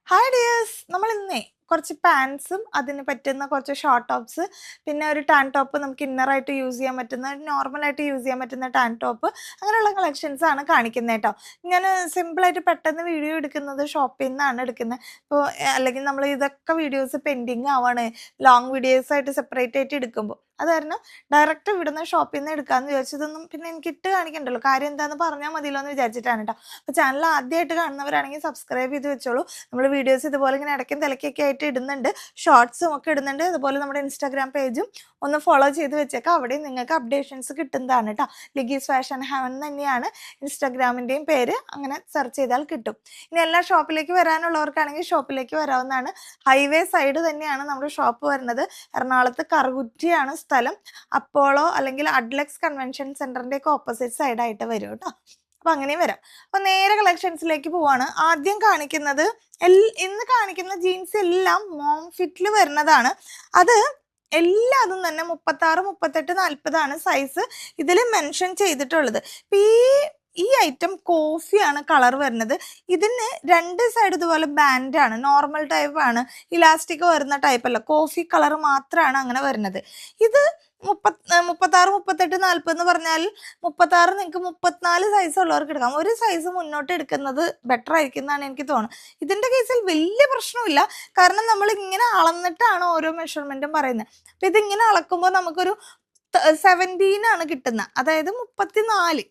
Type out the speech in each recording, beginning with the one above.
Hi dears, നമ്മൾ ഇന്നേ കുറച്ച് പാൻസും അതിന് പറ്റുന്ന കുറച്ച് ഷോർട്ട് ടോപ്സ്, പിന്നെ ഒരു ടാൻ ടോപ്പ് നമുക്ക് ഇന്നറായിട്ട് യൂസ് ചെയ്യാൻ പറ്റുന്ന, നോർമലായിട്ട് യൂസ് ചെയ്യാൻ പറ്റുന്ന ടാൻ ടോപ്പ്, അങ്ങനെയുള്ള കളക്ഷൻസ് ആണ് കാണിക്കുന്നത് കേട്ടോ. ഞാൻ സിമ്പിളായിട്ട് പെട്ടെന്ന് വീഡിയോ എടുക്കുന്നത് ഷോപ്പിൽ നിന്നാണ് എടുക്കുന്നത്. ഇപ്പോൾ അല്ലെങ്കിൽ നമ്മൾ ഇതൊക്കെ വീഡിയോസ് പെൻഡിങ് ആവാണ് ലോങ് വീഡിയോസ് ആയിട്ട് സെപ്പറേറ്റ് ആയിട്ട് എടുക്കുമ്പോൾ. അത് കാരണം ഡയറക്റ്റ് ഇവിടുന്ന് ഷോപ്പിൽ നിന്ന് എടുക്കാമെന്ന് വിചാരിച്ചതൊന്നും പിന്നെ എനിക്ക് ഇട്ട് കാണിക്കണ്ടല്ലോ, കാര്യം എന്താണെന്ന് പറഞ്ഞാൽ മതിയല്ലോ എന്ന് വിചാരിച്ചിട്ടാണ് കേട്ടോ. അപ്പോൾ ചാനൽ ആദ്യമായിട്ട് കാണുന്നവരാണെങ്കിൽ സബ്സ്ക്രൈബ് ചെയ്ത് വെച്ചോളൂ. നമ്മൾ വീഡിയോസ് ഇതുപോലെ ഇങ്ങനെ ഇടയ്ക്കും തിലക്കൊക്കെ ആയിട്ട് ഇടുന്നുണ്ട്, ഷോർട്സും ഒക്കെ ഇടുന്നുണ്ട്. അതുപോലെ നമ്മുടെ ഇൻസ്റ്റാഗ്രാം പേജും ഒന്ന് ഫോളോ ചെയ്ത് വെച്ചേക്കാം, അവിടെയും നിങ്ങൾക്ക് അപ്ഡേഷൻസ് കിട്ടുന്നതാണ് കേട്ടോ. ലിഗീസ് ഫാഷൻ ഹെവൻ തന്നെയാണ് ഇൻസ്റ്റാഗ്രാമിൻ്റെയും പേര്, അങ്ങനെ സെർച്ച് ചെയ്താൽ കിട്ടും. ഇനി എല്ലാ ഷോപ്പിലേക്ക് വരാനുള്ളവർക്കാണെങ്കിൽ ഷോപ്പിലേക്ക് വരാവുന്നതാണ്. ഹൈവേ സൈഡ് തന്നെയാണ് നമ്മുടെ ഷോപ്പ് വരുന്നത്. എറണാകുളത്ത് കറുകുറ്റിയാണ് സ്ഥലം. അപ്പോളോ അല്ലെങ്കിൽ അഡ്ലക്സ് കൺവെൻഷൻ സെന്ററിന്റെ ഒക്കെ ഓപ്പോസിറ്റ് സൈഡായിട്ട് വരും കേട്ടോ. അപ്പൊ അങ്ങനെയും വരാം. അപ്പൊ നേരെ കളക്ഷൻസിലേക്ക് പോവാണ്. ആദ്യം കാണിക്കുന്നത് ഇന്ന് കാണിക്കുന്ന ജീൻസ് എല്ലാം മോം ഫിറ്റിൽ വരുന്നതാണ്. അത് എല്ലാതും തന്നെ 36, 38, 40 സൈസ് ഇതിൽ മെൻഷൻ ചെയ്തിട്ടുള്ളത്. ഇപ്പൊ ഈ ഐറ്റം കോഫിയാണ് കളർ വരുന്നത്. ഇതിന് രണ്ട് സൈഡ് ഇതുപോലെ ബാൻഡാണ്, നോർമൽ ടൈപ്പ് ആണ്, ഇലാസ്റ്റിക് വരുന്ന ടൈപ്പ് അല്ല, കോഫി കളർ മാത്രമാണ് അങ്ങനെ വരുന്നത്. ഇത് 36, 38, 40 എന്ന് പറഞ്ഞാൽ 36 നിങ്ങൾക്ക് 34 സൈസ് ഉള്ളവർക്ക് എടുക്കാം. ഒരു സൈസ് മുന്നോട്ട് എടുക്കുന്നത് ബെറ്റർ ആയിരിക്കും എന്നാണ് എനിക്ക് തോന്നുന്നത്. ഇതിന്റെ കേസിൽ വലിയ പ്രശ്നമില്ല, കാരണം നമ്മൾ ഇങ്ങനെ അളന്നിട്ടാണ് ഓരോ മെഷർമെന്റും പറയുന്നത്. അപ്പൊ ഇതിങ്ങനെ അളക്കുമ്പോൾ നമുക്കൊരു 17 ആണ് കിട്ടുന്നത്, അതായത് 34.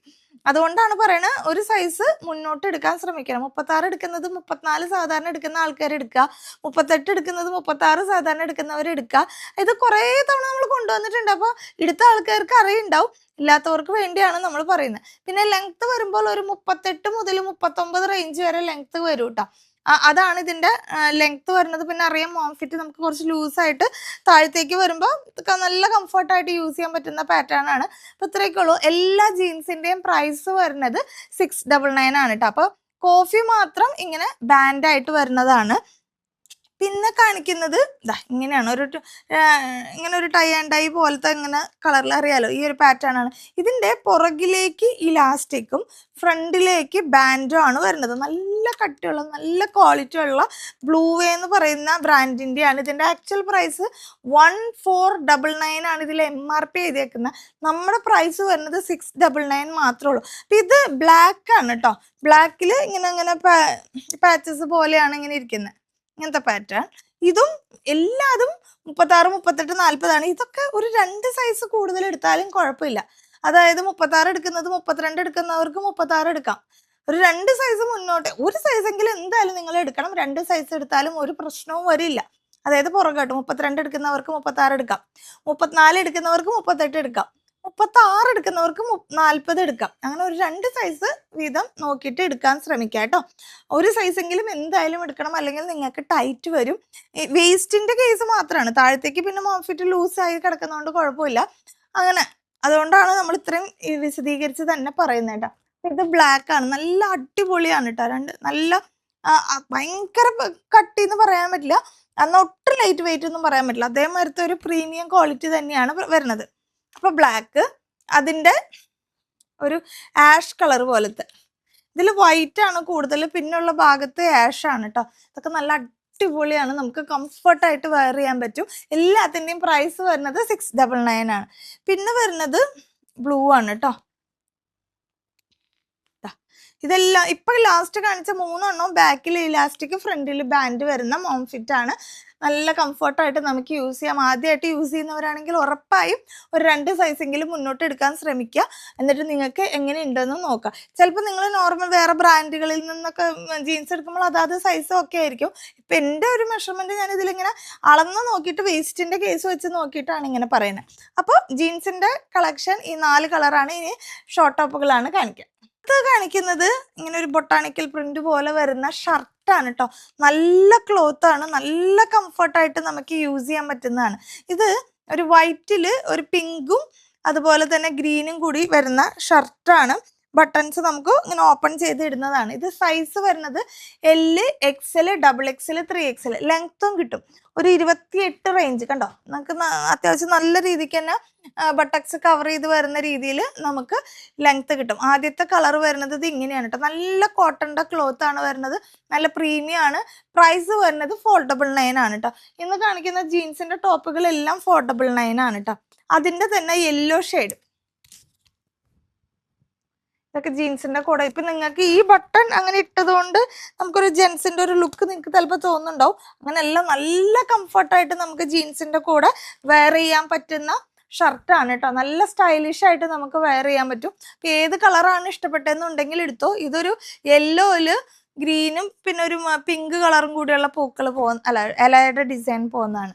അതുകൊണ്ടാണ് പറയണത് ഒരു സൈസ് മുന്നോട്ട് എടുക്കാൻ ശ്രമിക്കണം. 36 എടുക്കുന്നത് 34 സാധാരണ എടുക്കുന്ന ആൾക്കാർ എടുക്കുക, 38 എടുക്കുന്നത് 36 സാധാരണ എടുക്കുന്നവർ എടുക്കുക. ഇത് കുറേ തവണ നമ്മൾ കൊണ്ടുവന്നിട്ടുണ്ട്, അപ്പോൾ എടുത്ത ആൾക്കാർക്ക് അറിയുണ്ടാവും, ഇല്ലാത്തവർക്ക് വേണ്ടിയാണ് നമ്മൾ പറയുന്നത്. പിന്നെ ലെങ്ത് വരുമ്പോൾ ഒരു 38 മുതൽ 39 റേഞ്ച് വരെ ലെങ്ത് വരും കേട്ടോ. അതാണ് ഇതിന്റെ ലെങ്ത് വരുന്നത്. പിന്നെ അറിയാം, മോം ഫിറ്റ് നമുക്ക് കുറച്ച് ലൂസായിട്ട് താഴത്തേക്ക് വരുമ്പോൾ നല്ല കംഫർട്ടായിട്ട് യൂസ് ചെയ്യാൻ പറ്റുന്ന പാറ്റേൺ ആണ്. അപ്പോൾ ഇത്രയൊക്കെ ഉള്ളൂ. എല്ലാ ജീൻസിന്റെയും പ്രൈസ് വരുന്നത് 699 ആണ് കേട്ടോ. അപ്പോൾ കോഫി മാത്രം ഇങ്ങനെ ബാൻഡായിട്ട് വരുന്നതാണ്. പിന്നെ കാണിക്കുന്നത് ഇങ്ങനെയാണ്, ഇങ്ങനെ ഒരു ടൈ ആൻഡ് ഡൈ പോലത്തെ ഇങ്ങനെ കളറിൽ അറിയാലോ, ഈ ഒരു പാറ്റേൺ ആണ്. ഇതിന്റെ പുറകിലേക്ക് ഇലാസ്റ്റിക്കും ഫ്രണ്ടിലേക്ക് ബാൻഡും ആണ് വരുന്നത്. നല്ല കട്ടിയുള്ള നല്ല ക്വാളിറ്റി ഉള്ള ബ്ലൂവേ എന്ന് പറയുന്ന ബ്രാൻഡിന്റെ ആണ്. ഇതിന്റെ ആക്ച്വൽ പ്രൈസ് 1499 ആണ് ഇതിൽ MRP എഴുതിയേക്കുന്നത്. നമ്മുടെ പ്രൈസ് വരുന്നത് 699 മാത്രമേ ഉള്ളൂ. അപ്പൊ ഇത് ബ്ലാക്ക് ആണ് കേട്ടോ. ബ്ലാക്കിൽ ഇങ്ങനെ പാച്ചസ് പോലെയാണ് ഇങ്ങനെ ഇരിക്കുന്നത്, ഇങ്ങനത്തെ പാറ്റേൺ. ഇതും എല്ലാതും 36, 38, 40 ആണ്. ഇതൊക്കെ ഒരു 2 സൈസ് കൂടുതൽ എടുത്താലും കുഴപ്പമില്ല. അതായത് 36 എടുക്കുന്നത് 32 എടുക്കുന്നവർക്ക് 36 എടുക്കാം. ഒരു 2 സൈസ് മുന്നോട്ട്, ഒരു സൈസെങ്കിലും എന്തായാലും നിങ്ങൾ എടുക്കണം. 2 സൈസ് എടുത്താലും ഒരു പ്രശ്നവും വരില്ല. അതായത് പുറകോട്ട് 32 എടുക്കുന്നവർക്ക് 36 എടുക്കാം, 34 എടുക്കുന്നവർക്ക് 38 എടുക്കാം, 36 എടുക്കുന്നവർക്ക് 40 എടുക്കാം. അങ്ങനെ ഒരു 2 സൈസ് വീതം നോക്കിയിട്ട് എടുക്കാൻ ശ്രമിക്കാം കേട്ടോ. ഒരു സൈസെങ്കിലും എന്തായാലും എടുക്കണം, അല്ലെങ്കിൽ നിങ്ങൾക്ക് ടൈറ്റ് വരും. വേസ്റ്റിന്റെ കേസ് മാത്രമാണ്, താഴത്തേക്ക് പിന്നെ മോം ഫിറ്റ് ലൂസായി കിടക്കുന്നതുകൊണ്ട് കുഴപ്പമില്ല. അങ്ങനെ അതുകൊണ്ടാണ് നമ്മൾ ഇത്രയും വിശദീകരിച്ച് തന്നെ പറയുന്നത് കേട്ടോ. ഇത് ബ്ലാക്ക് ആണ്, നല്ല അടിപൊളിയാണ് കേട്ടോ. നല്ല ഭയങ്കര കട്ടി എന്ന് പറയാൻ പറ്റില്ല, എന്നാൽ ഒട്ടും ലൈറ്റ് വെയിറ്റ് ഒന്നും പറയാൻ പറ്റില്ല. അതേമാതിരത്തെ ഒരു പ്രീമിയം ക്വാളിറ്റി തന്നെയാണ് വരുന്നത്. അപ്പൊ ബ്ലാക്ക്, അതിന്റെ ഒരു ആഷ് കളർ പോലത്തെ, ഇതിൽ വൈറ്റ് ആണ് കൂടുതൽ, പിന്നുള്ള ഭാഗത്ത് ആഷ് ആണ് കേട്ടോ. ഇതൊക്കെ നല്ല അടിപൊളിയാണ്, നമുക്ക് കംഫർട്ടായിട്ട് വെയർ ചെയ്യാൻ പറ്റും. എല്ലാത്തിൻ്റെയും പ്രൈസ് വരുന്നത് 699 ആണ്. പിന്നെ വരുന്നത് ബ്ലൂ ആണ് കേട്ടോ. ഇതെല്ലാം ഇപ്പൊ ലാസ്റ്റ് കാണിച്ച 3 എണ്ണം ബാക്കിൽ ഇലാസ്റ്റിക് ഫ്രണ്ടിൽ ബാൻഡ് വരുന്ന മോം ഫിറ്റ് ആണ്. നല്ല കംഫർട്ടായിട്ട് നമുക്ക് യൂസ് ചെയ്യാം. ആദ്യമായിട്ട് യൂസ് ചെയ്യുന്നവരാണെങ്കിൽ ഉറപ്പായും ഒരു 2 സൈസെങ്കിലും മുന്നോട്ട് എടുക്കാൻ ശ്രമിക്കുക. എന്നിട്ട് നിങ്ങൾക്ക് എങ്ങനെ ഉണ്ടെന്ന് നോക്കാം. ചിലപ്പോൾ നിങ്ങൾ നോർമൽ വേറെ ബ്രാൻഡുകളിൽ നിന്നൊക്കെ ജീൻസ് എടുക്കുമ്പോൾ അതാത് സൈസ് ഒക്കെ ആയിരിക്കും. ഇപ്പം എൻ്റെ ഒരു മെഷർമെൻറ്റ് ഞാൻ ഇതിലിങ്ങനെ അളന്ന് നോക്കിയിട്ട് വേസ്റ്റിൻ്റെ കേസ് വെച്ച് നോക്കിയിട്ടാണ് ഇങ്ങനെ പറയുന്നത്. അപ്പോൾ ജീൻസിൻ്റെ കളക്ഷൻ ഈ 4 കളറാണ്. ഇനി ഷോർട്ട് ടോപ്പുകളാണ് കാണിക്കുക. കാണിക്കുന്നത് ഇങ്ങനെ ഒരു ബൊട്ടാണിക്കൽ പ്രിന്റ് പോലെ വരുന്ന ഷർട്ടാണ് കേട്ടോ. നല്ല ക്ലോത്ത് ആണ്, നല്ല കംഫർട്ടായിട്ട് നമുക്ക് യൂസ് ചെയ്യാൻ പറ്റുന്നതാണ്. ഇത് ഒരു വൈറ്റില് ഒരു പിങ്കും അതുപോലെ തന്നെ ഗ്രീനും കൂടി വരുന്ന ഷർട്ടാണ്. ബട്ടൺസ് നമുക്ക് ഇങ്ങനെ ഓപ്പൺ ചെയ്ത് ഇടുന്നതാണ്. ഇത് സൈസ് വരുന്നത് L, XL, XXL, 3XL. ലെങ്ത്തും കിട്ടും ഒരു 28 റേഞ്ച്. കണ്ടോ, നമുക്ക് അത്യാവശ്യം നല്ല രീതിക്ക് തന്നെ ബട്ടക്സ് കവർ ചെയ്ത് വരുന്ന രീതിയിൽ നമുക്ക് ലെങ്ത്ത് കിട്ടും. ആദ്യത്തെ കളർ വരുന്നത് ഇത് ഇങ്ങനെയാണ് കേട്ടോ. നല്ല കോട്ടൻ്റെ ക്ലോത്ത് ആണ് വരുന്നത്, നല്ല പ്രീമിയം ആണ്. പ്രൈസ് വരുന്നത് 499 ആണ് കേട്ടോ. ഇന്ന് കാണിക്കുന്ന ജീൻസിന്റെ ടോപ്പുകളെല്ലാം 499 ആണ് കേട്ടോ. അതിന്റെ തന്നെ യെല്ലോ ഷെയ്ഡ്, ഇതൊക്കെ ജീൻസിന്റെ കൂടെ. ഇപ്പൊ നിങ്ങൾക്ക് ഈ ബട്ടൺ അങ്ങനെ ഇട്ടതുകൊണ്ട് നമുക്കൊരു ജെൻസിന്റെ ഒരു ലുക്ക് നിങ്ങൾക്ക് ചിലപ്പോൾ തോന്നുന്നുണ്ടാവും. അങ്ങനെയല്ല, നല്ല കംഫർട്ടായിട്ട് നമുക്ക് ജീൻസിന്റെ കൂടെ വെയർ ചെയ്യാൻ പറ്റുന്ന ഷർട്ടാണ് കേട്ടോ. നല്ല സ്റ്റൈലിഷ് ആയിട്ട് നമുക്ക് വെയർ ചെയ്യാൻ പറ്റും. ഇപ്പൊ ഏത് കളറാണ് ഇഷ്ടപ്പെട്ടതെന്നുണ്ടെങ്കിൽ എടുത്തോ. ഇതൊരു യെല്ലോയില് ഗ്രീനും പിന്നെ ഒരു പിങ്ക് കളറും കൂടിയുള്ള പൂക്കൾ ഇലയുടെ ഡിസൈൻ പോകുന്നതാണ്.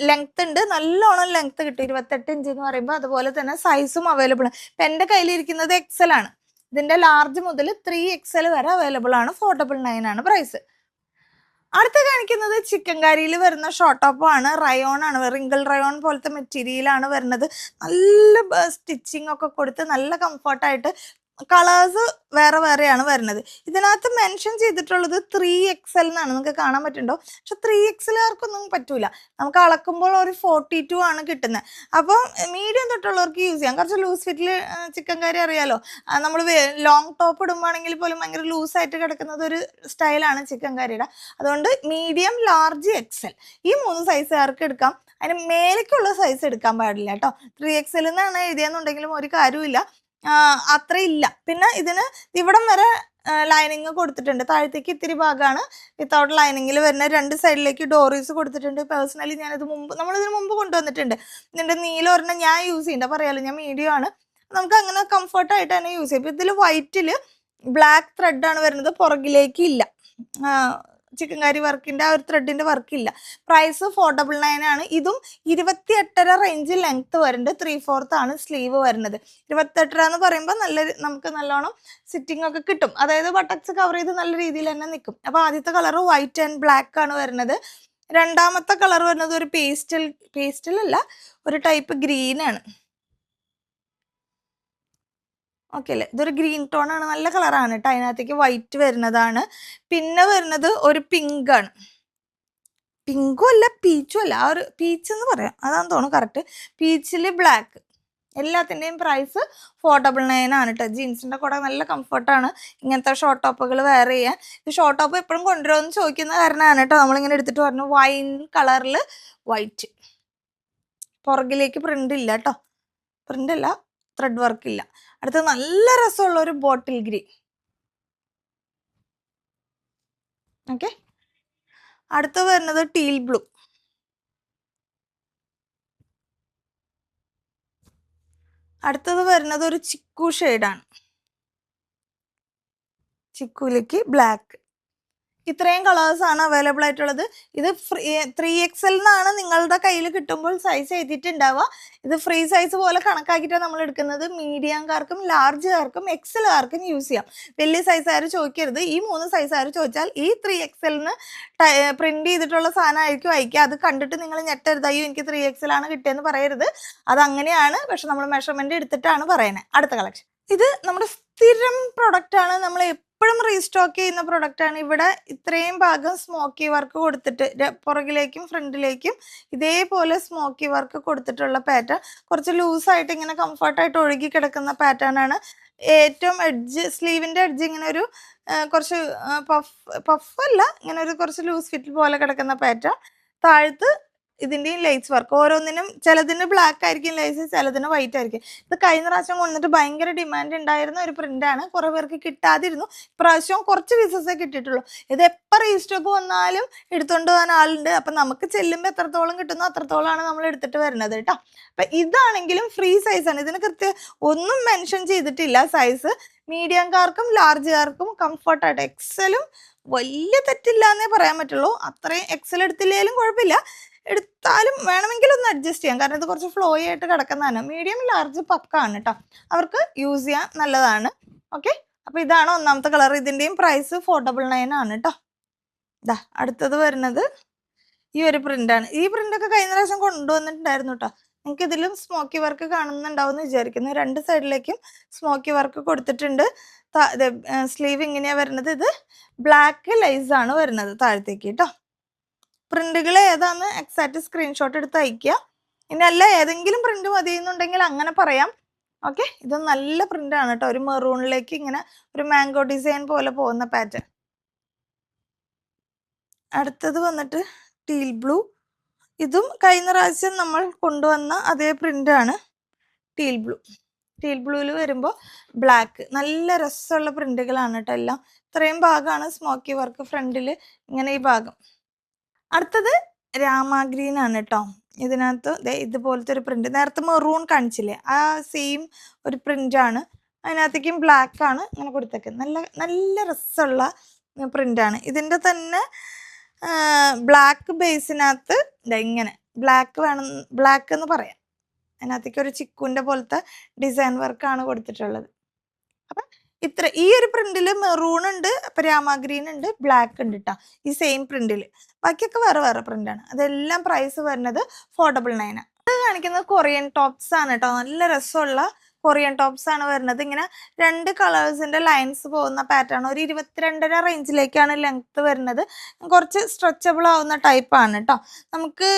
ലെങ്ത് ഉണ്ട്, നല്ലോണം ലെങ്ത് കിട്ടും. 28 ഇഞ്ച് എന്ന് പറയുമ്പോൾ അതുപോലെ തന്നെ സൈസും അവൈലബിൾ ആണ്. ഇപ്പം എൻ്റെ കയ്യിലിരിക്കുന്നത് XL ആണ്. ഇതിന്റെ ലാർജ് മുതൽ 3XL വരെ അവൈലബിൾ ആണ്. 499 ആണ് പ്രൈസ്. അടുത്ത കാണിക്കുന്നത് ചിക്കൻ കാരിയിൽ വരുന്ന ഷോർട്ട് ടോപ്പ് ആണ്. റയോൺ ആണ്, റിങ്കിൾ റയോൺ പോലത്തെ മെറ്റീരിയലാണ് വരുന്നത്. നല്ല സ്റ്റിച്ചിങ് ഒക്കെ കൊടുത്ത് നല്ല കംഫർട്ടായിട്ട്. കളേഴ്സ് വേറെ വേറെയാണ് വരുന്നത്. ഇതിനകത്ത് മെൻഷൻ ചെയ്തിട്ടുള്ളത് 3XL എന്നാണ്, നിങ്ങൾക്ക് കാണാൻ പറ്റുന്നുണ്ടോ? പക്ഷെ 3XLകാർക്കൊന്നും പറ്റൂല. നമുക്ക് അളക്കുമ്പോൾ ഒരു 42 ആണ് കിട്ടുന്നത്. അപ്പോൾ മീഡിയം തൊട്ടുള്ളവർക്ക് യൂസ് ചെയ്യാം. കുറച്ച് ലൂസ് ഫിറ്റിൽ ചിക്കൻ കറി അറിയാലോ, നമ്മൾ ലോങ് ടോപ്പ് ഇടുമ്പോഴാണെങ്കിൽ പോലും ഭയങ്കര ലൂസായിട്ട് കിടക്കുന്നത് ഒരു സ്റ്റൈലാണ് ചിക്കൻ കറിയുടെ. അതുകൊണ്ട് മീഡിയം, ലാർജ്, XL ഈ 3 സൈസുകാർക്ക് എടുക്കാം. അതിന് മേലേക്കുള്ള സൈസ് എടുക്കാൻ പാടില്ല കേട്ടോ. 3XL എന്നാണ് എഴുതിയെന്നുണ്ടെങ്കിലും ഒരു കാര്യമില്ല, അത്രയില്ല. പിന്നെ ഇതിന് ഇവിടം വരെ ലൈനിങ് കൊടുത്തിട്ടുണ്ട്. താഴത്തേക്ക് ഇത്തിരി ഭാഗമാണ് വിത്തൗട്ട് ലൈനിങ്ങിൽ വരുന്ന. 2 സൈഡിലേക്ക് ഡോറീസ് കൊടുത്തിട്ടുണ്ട്. പേഴ്സണലി ഞാനിത് നമ്മളിതിന് മുമ്പ് കൊണ്ടുവന്നിട്ടുണ്ട്. ഇതിൻ്റെ നീല ഒരെണ്ണം ഞാൻ യൂസ് ചെയ്യുന്നുണ്ട്. അപ്പോൾ അറിയാലോ, ഞാൻ മീഡിയം ആണ്. നമുക്ക് അങ്ങനെ കംഫർട്ടായിട്ട് തന്നെ യൂസ് ചെയ്യും. ഇപ്പം ഇതിൽ വൈറ്റിൽ ബ്ലാക്ക് ത്രെഡാണ് വരുന്നത്, പുറകിലേക്ക് ഇല്ല. ചിക്കൻ കറി വർക്കിന്റെ ആ ഒരു ത്രെഡിന്റെ വർക്കില്ല. പ്രൈസ് 499 ആണ്. ഇതും 28.5 റേഞ്ച് ലെങ്ത് വരുന്നുണ്ട്. 3/4 ആണ് സ്ലീവ് വരുന്നത്. 28 എന്ന് പറയുമ്പോൾ നമുക്ക് നല്ലോണം സിറ്റിംഗ് ഒക്കെ കിട്ടും. അതായത് ബട്ടക്സ് കവർ ചെയ്ത് നല്ല രീതിയിൽ തന്നെ നിൽക്കും. അപ്പൊ ആദ്യത്തെ കളർ വൈറ്റ് ആൻഡ് ബ്ലാക്ക് ആണ് വരുന്നത്. രണ്ടാമത്തെ കളർ വരുന്നത് ഒരു പേസ്റ്റൽ അല്ല, ഒരു ടൈപ്പ് ഗ്രീൻ ആണ്. ഓക്കെ അല്ലേ, ഇതൊരു ഗ്രീൻ ടോൺ ആണ്, നല്ല കളറാണ് കേട്ടോ. അതിനകത്തേക്ക് വൈറ്റ് വരുന്നതാണ്. പിന്നെ വരുന്നത് ഒരു പിങ്ക് ആണ്. പിങ്കും അല്ല പീച്ചും അല്ല, ആ ഒരു പീച്ച് എന്ന് പറയാം, അതാന്ന് തോന്നുന്നു കറക്റ്റ്. പീച്ചിൽ ബ്ലാക്ക്. എല്ലാത്തിൻ്റെയും പ്രൈസ് 499 ആണ് കേട്ടോ. ജീൻസിൻ്റെ കൂടെ നല്ല കംഫർട്ടാണ് ഇങ്ങനത്തെ ഷോർട്ട് ടോപ്പുകൾ വെയർ ചെയ്യാൻ. ഇത് ഷോർട്ട് ടോപ്പ് എപ്പോഴും കൊണ്ടുവരുമെന്ന് ചോദിക്കുന്ന കാരണമാണ് കേട്ടോ നമ്മളിങ്ങനെ എടുത്തിട്ട് പറഞ്ഞു. വൈൻ കളറിൽ വൈറ്റ്, പുറകിലേക്ക് പ്രിന്റ് ഇല്ല കേട്ടോ. പ്രിന്റ് അല്ല, ത്രെഡ് വർക്ക് ഇല്ല. അടുത്ത നല്ല രസമുള്ള ഒരു ബോട്ടിൽ ഗ്രീൻ. ഓക്കെ, അടുത്ത് വരുന്നത് ടീൽ ബ്ലൂ. അടുത്തത് വരുന്നത് ഒരു ചിക്കു ഷെയ്ഡാണ്. ചിക്കുലേക്ക് ബ്ലാക്ക്. ഇത്രയും കളേഴ്സ് ആണ് അവൈലബിൾ ആയിട്ടുള്ളത്. ഇത് 3XL എന്നാണ് നിങ്ങളുടെ കയ്യിൽ കിട്ടുമ്പോൾ സൈസ് എഴുതിയിട്ടുണ്ടാവുക. ഇത് ഫ്രീ സൈസ് പോലെ കണക്കാക്കിയിട്ടാണ് നമ്മൾ എടുക്കുന്നത്. മീഡിയംകാർക്കും ലാർജുകാർക്കും XLകാർക്കും യൂസ് ചെയ്യാം. വലിയ സൈസുകാർ ചോദിക്കരുത്. ഈ 3 സൈസുകാർ ചോദിച്ചാൽ ഈ 3XLന്ന് പ്രിന്റ് ചെയ്തിട്ടുള്ള സാധനമായിരിക്കും അയക്കുക. അത് കണ്ടിട്ട് നിങ്ങൾ ഞെട്ടരുത്, അയ്യോ എനിക്ക് 3XL ആണ് കിട്ടിയെന്ന് പറയരുത്. അതങ്ങനെയാണ്, പക്ഷെ നമ്മൾ മെഷർമെന്റ് എടുത്തിട്ടാണ് പറയുന്നത്. അടുത്ത കളക്ഷൻ, ഇത് നമ്മുടെ സ്ഥിരം പ്രൊഡക്റ്റ് ആണ്. നമ്മൾ എപ്പോഴും റീസ്റ്റോക്ക് ചെയ്യുന്ന പ്രൊഡക്റ്റ് ആണ്. ഇവിടെ ഇത്രയും ഭാഗം സ്മോക്കി വർക്ക് കൊടുത്തിട്ട് പുറകിലേക്കും ഫ്രണ്ടിലേക്കും ഇതേപോലെ സ്മോക്കി വർക്ക് കൊടുത്തിട്ടുള്ള പാറ്റേൺ. കുറച്ച് ലൂസായിട്ട് ഇങ്ങനെ കംഫർട്ടായിട്ട് ഒഴുകി കിടക്കുന്ന പാറ്റേൺ ആണ്. ഏറ്റവും എഡ്ജ്, സ്ലീവിന്റെ എഡ്ജ് ഇങ്ങനെ ഒരു കുറച്ച് പഫല്ല, ഇങ്ങനെ ഒരു കുറച്ച് ലൂസ് ഫിറ്റ് പോലെ കിടക്കുന്ന പാറ്റേൺ. താഴത്ത് ഇതിൻ്റെയും ലേസ് വർക്ക്. ഓരോന്നിനും ചിലതിന് ബ്ലാക്ക് ആയിരിക്കും ലേസ്, ചിലതിന് വൈറ്റ് ആയിരിക്കും. ഇത് കഴിഞ്ഞ പ്രാവശ്യം കൊണ്ടിട്ട് ഭയങ്കര ഡിമാൻഡ് ഉണ്ടായിരുന്ന ഒരു പ്രിന്റാണ്. കുറേ പേർക്ക് കിട്ടാതിരുന്നു. ഇപ്രാവശ്യം കുറച്ച് പീസസേ കിട്ടിയിട്ടുള്ളൂ. ഇത് എപ്പോൾ റീസ്റ്റോക്ക് വന്നാലും എടുത്തുകൊണ്ട് പോകാൻ ആളുണ്ട്. അപ്പം നമുക്ക് ചെല്ലുമ്പോൾ എത്രത്തോളം കിട്ടുന്നു അത്രത്തോളമാണ് നമ്മൾ എടുത്തിട്ട് വരുന്നത് കേട്ടോ. അപ്പം ഇതാണെങ്കിലും ഫ്രീ സൈസാണ്. ഇതിന് ഒന്നും മെൻഷൻ ചെയ്തിട്ടില്ല സൈസ്. മീഡിയംകാർക്കും ലാർജുകാർക്കും കംഫർട്ടായിട്ട്. XLും വലിയ തെറ്റില്ല എന്നേ പറയാൻ പറ്റുള്ളൂ. അത്രയും XL എടുത്തില്ലെങ്കിലും കുഴപ്പമില്ല, എടുത്താലും വേണമെങ്കിൽ ഒന്ന് അഡ്ജസ്റ്റ് ചെയ്യാം. കാരണം ഇത് കുറച്ച് ഫ്ലോയി ആയിട്ട് കിടക്കുന്നതാണ്. മീഡിയം ലാർജ് പക്കാണ് കേട്ടോ, അവർക്ക് യൂസ് ചെയ്യാൻ നല്ലതാണ്. ഓക്കെ, അപ്പോൾ ഇതാണ് ഒന്നാമത്തെ കളർ. ഇതിൻ്റെയും പ്രൈസ് 499 ആണ് കേട്ടോ. ഇതാ അടുത്തത് വരുന്നത് ഈ ഒരു പ്രിന്റാണ്. ഈ പ്രിന്റൊക്കെ കഴിഞ്ഞ പ്രാവശ്യം കൊണ്ടുവന്നിട്ടുണ്ടായിരുന്നു കേട്ടോ. നിങ്ങൾക്ക് ഇതിലും സ്മോക്കി വർക്ക് കാണുന്നുണ്ടാവും എന്ന് വിചാരിക്കുന്നു. 2 സൈഡിലേക്കും സ്മോക്കി വർക്ക് കൊടുത്തിട്ടുണ്ട്. സ്ലീവ് ഇങ്ങനെയാണ് വരുന്നത്. ഇത് ബ്ലാക്ക് ലൈസ് ആണ് വരുന്നത് താഴത്തേക്ക് കേട്ടോ. പ്രിന്റുകൾ ഏതാന്ന് എക്സാക്റ്റ് സ്ക്രീൻഷോട്ട് എടുത്ത് അയക്കുക. ഇനി അല്ല ഏതെങ്കിലും പ്രിന്റ് മതി എന്നുണ്ടെങ്കിൽ അങ്ങനെ പറയാം. ഓക്കെ, ഇത് നല്ല പ്രിന്റ് ആണ് കേട്ടോ. ഒരു മെറൂണിലേക്ക് ഇങ്ങനെ ഒരു മാംഗോ ഡിസൈൻ പോലെ പോകുന്ന പാറ്റേൺ. അടുത്തത് വന്നിട്ട് ടീൽ ബ്ലൂ. ഇതും കഴിഞ്ഞ പ്രാവശ്യം നമ്മൾ കൊണ്ടുവന്ന അതേ പ്രിന്റ് ആണ്. Teal blue. ടീൽ ബ്ലൂവിൽ വരുമ്പോൾ ബ്ലാക്ക്. നല്ല രസമുള്ള പ്രിന്റുകളാണ് കേട്ടോ എല്ലാം. ഇത്രയും ഭാഗമാണ് സ്മോക്കി വർക്ക് ഫ്രണ്ടിൽ, ഇങ്ങനെ ഈ ഭാഗം. അടുത്തത് രാമ ഗ്രീൻ ആണ് കേട്ടോ. ഇതിനകത്ത് ഇതുപോലത്തെ ഒരു പ്രിന്റ്, നേരത്തെ മെറൂൺ കാണിച്ചില്ലേ, ആ സെയിം ഒരു പ്രിന്റ് ആണ്. അതിനകത്തേക്കും ബ്ലാക്ക് ആണ് ഇങ്ങനെ കൊടുത്തേക്കുന്നത്. നല്ല നല്ല രസമുള്ള പ്രിന്റ് ആണ്. ഇതിൻ്റെ തന്നെ ബ്ലാക്ക് ബേസിനകത്ത് ഇങ്ങനെ ബ്ലാക്ക് വേണം, ബ്ലാക്ക് എന്ന് പറയാം. അതിനകത്തേക്ക് ഒരു ചിക്കുവിൻ്റെ പോലത്തെ ഡിസൈൻ വർക്കാണ് കൊടുത്തിട്ടുള്ളത്. അപ്പം ഈ ഒരു പ്രിന്റിൽ മെറൂൺ ഉണ്ട്, അപ്പം രാമ ഗ്രീൻ ഉണ്ട്, ബ്ലാക്ക് ഉണ്ട് കേട്ടോ ഈ സെയിം പ്രിന്റിൽ. ബാക്കിയൊക്കെ വേറെ വേറെ പ്രിന്റാണ്. അതെല്ലാം പ്രൈസ് വരുന്നത് 499. ഇത് കാണിക്കുന്നത് കൊറിയൻ ടോപ്സ് ആണ് കേട്ടോ. നല്ല രസമുള്ള കൊറിയൻ ടോപ്സ് ആണ് വരുന്നത്. ഇങ്ങനെ 2 കളേഴ്സിന്റെ ലൈൻസ് പോകുന്ന പാറ്റേൺ. ഒരു 22.5 റേഞ്ചിലേക്കാണ് ലെങ്ത് വരുന്നത്. കുറച്ച് സ്ട്രെച്ചബിൾ ആവുന്ന ടൈപ്പ് ആണ് കേട്ടോ. നമുക്ക്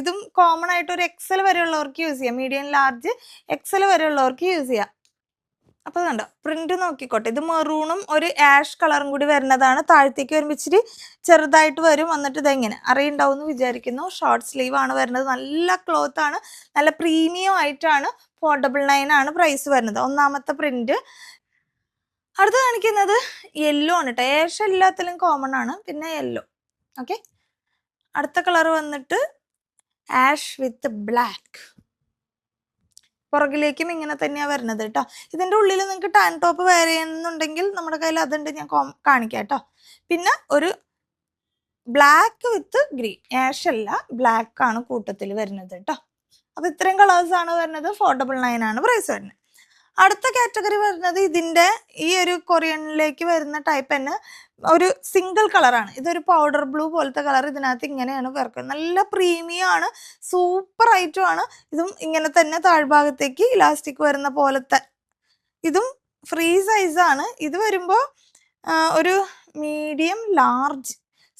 ഇതും കോമൺ ആയിട്ട് ഒരു എക്സൽ വരെയുള്ളവർക്ക് യൂസ് ചെയ്യാം. മീഡിയം ലാർജ് എക്സൽ വരെയുള്ളവർക്ക് യൂസ് ചെയ്യാം. അപ്പോൾ കണ്ടോ പ്രിന്റ് നോക്കിക്കോട്ടെ. ഇത് മെറൂണും ഒരു ആഷ് കളറും കൂടി വരുന്നതാണ്. താഴത്തേക്ക് വരുമ്പോൾ ഇച്ചിരി ചെറുതായിട്ട് വരും. വന്നിട്ട് ഇതെങ്ങനെ അറിയുണ്ടാവും എന്ന് വിചാരിക്കുന്നു. ഷോർട്ട് സ്ലീവ് ആണ് വരുന്നത്. നല്ല ക്ലോത്ത് ആണ്, നല്ല പ്രീമിയം ആയിട്ടാണ്. 499 ആണ് പ്രൈസ് വരുന്നത്. ഒന്നാമത്തെ പ്രിന്റ്. അടുത്ത് കാണിക്കുന്നത് യെല്ലോ ആണ് കേട്ടോ. ആഷ് എല്ലാത്തിലും കോമൺ ആണ്, പിന്നെ യെല്ലോ. ഓക്കെ, അടുത്ത കളർ വന്നിട്ട് ആഷ് വിത്ത് ബ്ലാക്ക്. പുറകിലേക്കും ഇങ്ങനെ തന്നെയാണ് വരുന്നത് കേട്ടോ. ഇതിൻ്റെ ഉള്ളിൽ നിങ്ങൾക്ക് ടാൻ ടോപ്പ് വെയർ ചെയ്യുന്നുണ്ടെങ്കിൽ നമ്മുടെ കയ്യിൽ അതുണ്ട്, ഞാൻ കാണിക്കാം കേട്ടോ. പിന്നെ ഒരു ബ്ലാക്ക് വിത്ത് ഗ്രീൻ. ആഷ് അല്ല, ബ്ലാക്ക് ആണ് കൂട്ടത്തിൽ വരുന്നത് കേട്ടോ. അപ്പോൾ ഇത്രയും കളേഴ്സ് ആണ് വരുന്നത്. 499 ആണ് പ്രൈസ് വരുന്നത്. അടുത്ത കാറ്റഗറി വരുന്നത് ഇതിൻ്റെ ഈ ഒരു കൊറിയനിലേക്ക് വരുന്ന ടൈപ്പ് തന്നെ ഒരു സിംഗിൾ കളറാണ്. ഇതൊരു പൗഡർ ബ്ലൂ പോലത്തെ കളർ. ഇതിനകത്ത് ഇങ്ങനെയാണ് വർക്ക്. നല്ല പ്രീമിയം ആണ്, സൂപ്പർ ഐറ്റം ആണ്. ഇതും ഇങ്ങനെ തന്നെ താഴ്ഭാഗത്തേക്ക് ഇലാസ്റ്റിക് വരുന്ന പോലത്തെ. ഇതും ഫ്രീ സൈസാണ്. ഇത് വരുമ്പോൾ ഒരു മീഡിയം ലാർജ്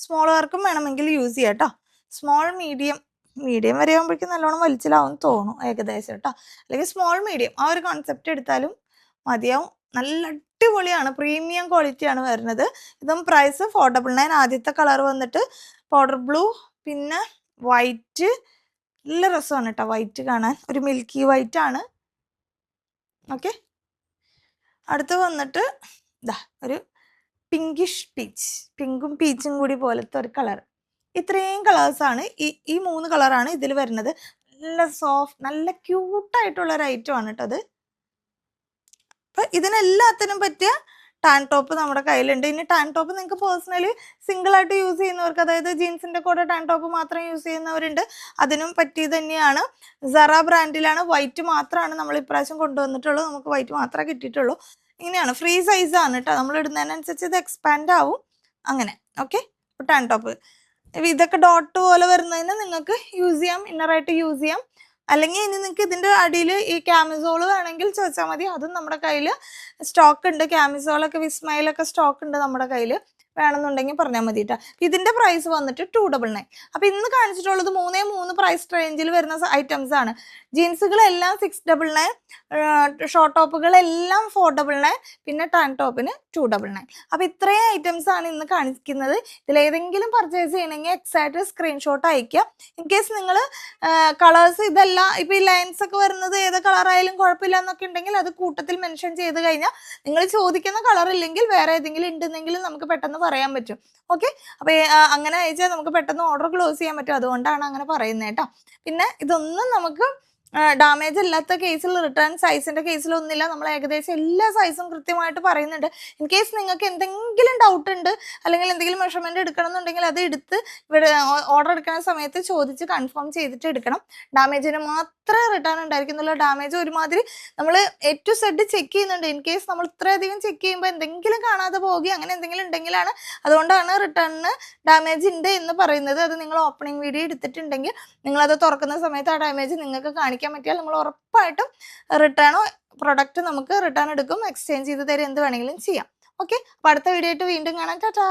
സ്മോളുകാർക്കും വേണമെങ്കിൽ യൂസ് ചെയ്യാം കേട്ടോ. സ്മോൾ മീഡിയം വരെ ആകുമ്പോഴേക്കും നല്ലോണം വലിച്ചിലാവും തോന്നും ഏകദേശം കേട്ടോ. അല്ലെങ്കിൽ സ്മോൾ മീഡിയം ആ ഒരു കോൺസെപ്റ്റ് എടുത്താലും മതിയാവും. നല്ല അടിപൊളിയാണ്, പ്രീമിയം ക്വാളിറ്റിയാണ് വരുന്നത്. ഇതും പ്രൈസ് 499. ആദ്യത്തെ കളർ വന്നിട്ട് പൗഡർ ബ്ലൂ, പിന്നെ വൈറ്റ്. നല്ല രസമാണ് കേട്ടോ വൈറ്റ് കാണാൻ. ഒരു മിൽക്കി വൈറ്റ് ആണ്. ഓക്കെ, അടുത്ത് വന്നിട്ട് ഒരു പിങ്കിഷ് പീച്ച്. പിങ്കും പീച്ചും കൂടി പോലത്തെ ഒരു കളർ. ഇത്രയും കളേഴ്സാണ്, ഈ 3 കളറാണ് ഇതിൽ വരുന്നത്. നല്ല സോഫ്റ്റ്, നല്ല ക്യൂട്ടായിട്ടുള്ള ഒരു ഐറ്റം ആണ് കേട്ടോ അത്. അപ്പം ഇതിനെല്ലാത്തിനും പറ്റിയ ടാൻ ടോപ്പ് നമ്മുടെ കയ്യിലുണ്ട്. ഇനി ടാൻ ടോപ്പ് നിങ്ങൾക്ക് പേഴ്സണലി സിംഗിളായിട്ട് യൂസ് ചെയ്യുന്നവർക്ക്, അതായത് ജീൻസിൻ്റെ കൂടെ ടാൻ ടോപ്പ് മാത്രം യൂസ് ചെയ്യുന്നവരുണ്ട്. അതിനും പറ്റിയത് തന്നെയാണ്. സറ ബ്രാൻഡിലാണ്. വൈറ്റ് മാത്രമാണ് നമ്മൾ ഇപ്രാവശ്യം കൊണ്ടുവന്നിട്ടുള്ളൂ. നമുക്ക് വൈറ്റ് മാത്രമേ കിട്ടിയിട്ടുള്ളൂ. ഇങ്ങനെയാണ്, ഫ്രീ സൈസാണ് കേട്ടോ. നമ്മൾ ഇടുന്നതിനനുസരിച്ച് ഇത് എക്സ്പാൻഡ് ആവും അങ്ങനെ. ഓക്കെ, അപ്പോൾ ടാൻ ടോപ്പ് ഇതൊക്കെ ഡോട്ട് പോലെ വരുന്നതിന് നിങ്ങൾക്ക് യൂസ് ചെയ്യാം, ഇന്നറായിട്ട് യൂസ് ചെയ്യാം. അല്ലെങ്കിൽ ഇനി നിങ്ങൾക്ക് ഇതിൻ്റെ അടിയിൽ ഈ ക്യാമിസോൾ വേണമെങ്കിൽ ചോദിച്ചാൽ മതി. അതും നമ്മുടെ കയ്യിൽ സ്റ്റോക്ക് ഉണ്ട്. ക്യാമിസോളൊക്കെ വിസ്മയിലൊക്കെ സ്റ്റോക്ക് ഉണ്ട് നമ്മുടെ കയ്യിൽ. വേണമെന്നുണ്ടെങ്കിൽ പറഞ്ഞാൽ മതി കേട്ടോ. ഇതിൻ്റെ പ്രൈസ് വന്നിട്ട് 299. അപ്പോൾ ഇന്ന് കാണിച്ചിട്ടുള്ളത് 3 പ്രൈസ് റേഞ്ചിൽ വരുന്ന ഐറ്റംസ് ആണ്. ജീൻസുകളെല്ലാം 699, ഷോർട്ട് ടോപ്പുകളെല്ലാം 499, പിന്നെ ടാൻ ടോപ്പിന് 299. അപ്പോൾ ഇത്രയും ഐറ്റംസ് ആണ് ഇന്ന് കാണിക്കുന്നത്. ഇതിലേതെങ്കിലും പർച്ചേസ് ചെയ്യണമെങ്കിൽ എക്സാക്റ്റ് സ്ക്രീൻഷോട്ട് അയക്കുക. ഇൻ കേസ് നിങ്ങൾ കളേഴ്സ് ഇതെല്ലാം ഇപ്പോൾ ഈ ലൈൻസ് ഒക്കെ വരുന്നത് ഏത് കളറായാലും കുഴപ്പമില്ല എന്നൊക്കെ ഉണ്ടെങ്കിൽ അത് കൂട്ടത്തിൽ മെൻഷൻ ചെയ്ത് കഴിഞ്ഞാൽ നിങ്ങൾ ചോദിക്കുന്ന കളർ ഇല്ലെങ്കിൽ വേറെ ഏതെങ്കിലും ഉണ്ടെന്നെങ്കിലും നമുക്ക് പെട്ടെന്ന് പറയാൻ പറ്റും. ഓക്കെ, അപ്പോൾ അങ്ങനെ അയച്ചാൽ നമുക്ക് പെട്ടെന്ന് ഓർഡർ ക്ലോസ് ചെയ്യാൻ പറ്റും. അതുകൊണ്ടാണ് അങ്ങനെ പറയുന്നത് കേട്ടോ. പിന്നെ ഇതൊന്നും നമുക്ക് ഡാമേജ് ഇല്ലാത്ത കേസിൽ, റിട്ടേൺ സൈസിൻ്റെ കേസിലൊന്നുമില്ല. നമ്മൾ ഏകദേശം എല്ലാ സൈസും കൃത്യമായിട്ട് പറയുന്നുണ്ട്. ഇൻ കേസ് നിങ്ങൾക്ക് എന്തെങ്കിലും ഡൗട്ട് ഉണ്ട്, അല്ലെങ്കിൽ എന്തെങ്കിലും മെഷർമെൻറ്റ് എടുക്കണം എന്നുണ്ടെങ്കിൽ അത് എടുത്ത് ഇവിടെ ഓർഡർ എടുക്കുന്ന സമയത്ത് ചോദിച്ച് കൺഫേം ചെയ്തിട്ട് എടുക്കണം. ഡാമേജിന് മാത്രമേ റിട്ടേൺ ഉണ്ടായിരിക്കുന്നുള്ളൂ. ഡാമേജ് ഒരുമാതിരി നമ്മൾ A to Z ചെക്ക് ചെയ്യുന്നുണ്ട്. ഇൻ കേസ് നമ്മൾ ഇത്രയധികം ചെക്ക് ചെയ്യുമ്പോൾ എന്തെങ്കിലും കാണാതെ പോവുകയോ അങ്ങനെ എന്തെങ്കിലും ഉണ്ടെങ്കിലാണ്, അതുകൊണ്ടാണ് റിട്ടേണിന് ഡാമേജ് ഉണ്ട് എന്ന് പറയുന്നത്. അത് നിങ്ങൾ ഓപ്പണിംഗ് വീഡിയോ എടുത്തിട്ടുണ്ടെങ്കിൽ നിങ്ങളത് തുറക്കുന്ന സമയത്ത് ആ ഡാമേജ് നിങ്ങൾക്ക് കാണിക്കാൻ ഉപയോഗിക്കാൻ പറ്റിയാൽ നമ്മൾ ഉറപ്പായിട്ടും പ്രൊഡക്റ്റ് നമുക്ക് റിട്ടേൺ എടുക്കും, എക്സ്ചേഞ്ച് ചെയ്ത് തരും, എന്ത് വേണമെങ്കിലും ചെയ്യാം. ഓക്കെ, അപ്പോൾ അടുത്ത വീഡിയോ ആയിട്ട് വീണ്ടും കാണാം. ടാറ്റാ.